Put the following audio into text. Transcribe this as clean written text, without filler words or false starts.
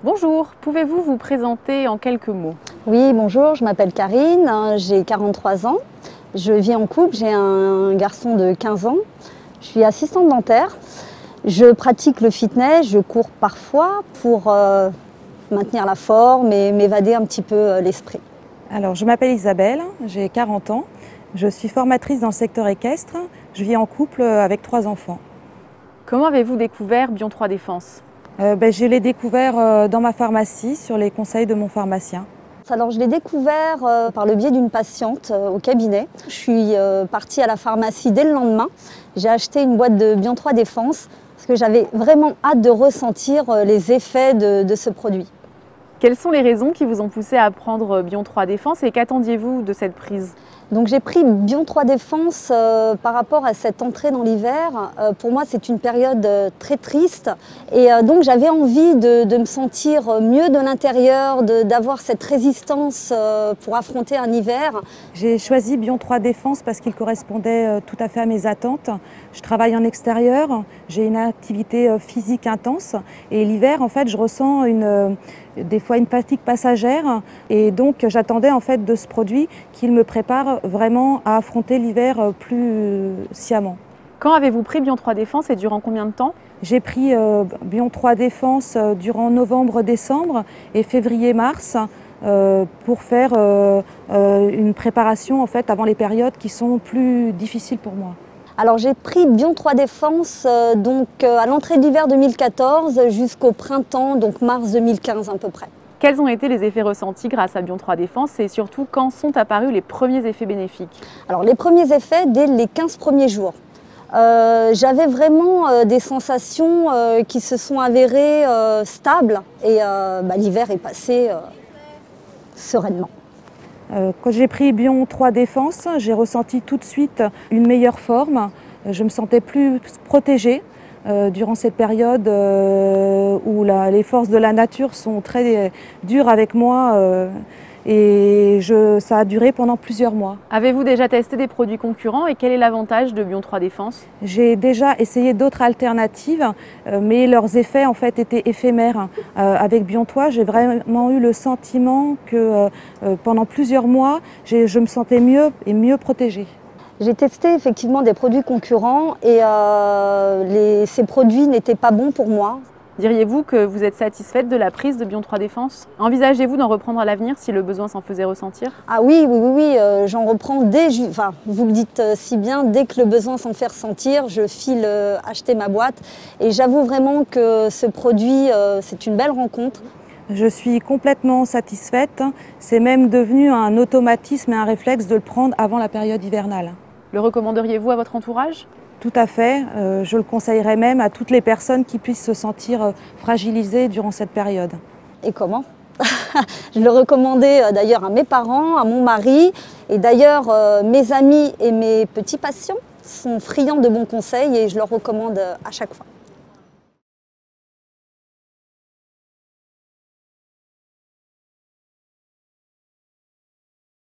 Bonjour, pouvez-vous vous présenter en quelques mots? Oui, bonjour, je m'appelle Karine, j'ai 43 ans. Je vis en couple, j'ai un garçon de 15 ans. Je suis assistante dentaire. Je pratique le fitness, je cours parfois pour maintenir la forme et m'évader un petit peu l'esprit. Alors, je m'appelle Isabelle, j'ai 40 ans. Je suis formatrice dans le secteur équestre. Je vis en couple avec 3 enfants. Comment avez-vous découvert Bion 3 Défense? Je l'ai découvert dans ma pharmacie sur les conseils de mon pharmacien. Alors je l'ai découvert par le biais d'une patiente au cabinet. Je suis partie à la pharmacie dès le lendemain. J'ai acheté une boîte de Bion 3 Défense parce que j'avais vraiment hâte de ressentir les effets de ce produit. Quelles sont les raisons qui vous ont poussé à prendre Bion 3 Défense et qu'attendiez-vous de cette prise? Donc j'ai pris Bion 3 Défense par rapport à cette entrée dans l'hiver. Pour moi, c'est une période très triste et donc j'avais envie de me sentir mieux de l'intérieur, d'avoir cette résistance pour affronter un hiver. J'ai choisi Bion 3 Défense parce qu'il correspondait tout à fait à mes attentes. Je travaille en extérieur, j'ai une activité physique intense et l'hiver, en fait, je ressens des fois une fatigue passagère et donc j'attendais en fait de ce produit qu'il me prépare vraiment à affronter l'hiver plus sciemment. Quand avez-vous pris Bion 3 Défense et durant combien de temps? J'ai pris Bion 3 Défense durant novembre-décembre et février-mars pour faire une préparation en fait avant les périodes qui sont plus difficiles pour moi. Alors j'ai pris Bion 3 Défense à l'entrée de l'hiver 2014 jusqu'au printemps, donc mars 2015 à peu près. Quels ont été les effets ressentis grâce à Bion 3 Défense et surtout quand sont apparus les premiers effets bénéfiques? Alors les premiers effets dès les 15 premiers jours. J'avais vraiment des sensations qui se sont avérées stables et l'hiver est passé sereinement. Quand j'ai pris Bion 3 Défense, j'ai ressenti tout de suite une meilleure forme. Je me sentais plus protégée durant cette période où les forces de la nature sont très dures avec moi et ça a duré pendant plusieurs mois. Avez-vous déjà testé des produits concurrents et quel est l'avantage de Bion 3 Défense? J'ai déjà essayé d'autres alternatives, mais leurs effets en fait étaient éphémères. Avec Bion 3, j'ai vraiment eu le sentiment que pendant plusieurs mois, je me sentais mieux et mieux protégée. J'ai testé effectivement des produits concurrents et ces produits n'étaient pas bons pour moi. Diriez-vous que vous êtes satisfaite de la prise de Bion 3 Défense? Envisagez-vous d'en reprendre à l'avenir si le besoin s'en faisait ressentir? Ah oui, j'en reprends vous le dites si bien, dès que le besoin s'en fait ressentir, je file acheter ma boîte. Et j'avoue vraiment que ce produit, c'est une belle rencontre. Je suis complètement satisfaite. C'est même devenu un automatisme et un réflexe de le prendre avant la période hivernale. Le recommanderiez-vous à votre entourage? Tout à fait. Je le conseillerais même à toutes les personnes qui puissent se sentir fragilisées durant cette période. Et comment? Je le recommandais d'ailleurs à mes parents, à mon mari. Et d'ailleurs, mes amis et mes petits patients sont friands de bons conseils et je leur recommande à chaque fois.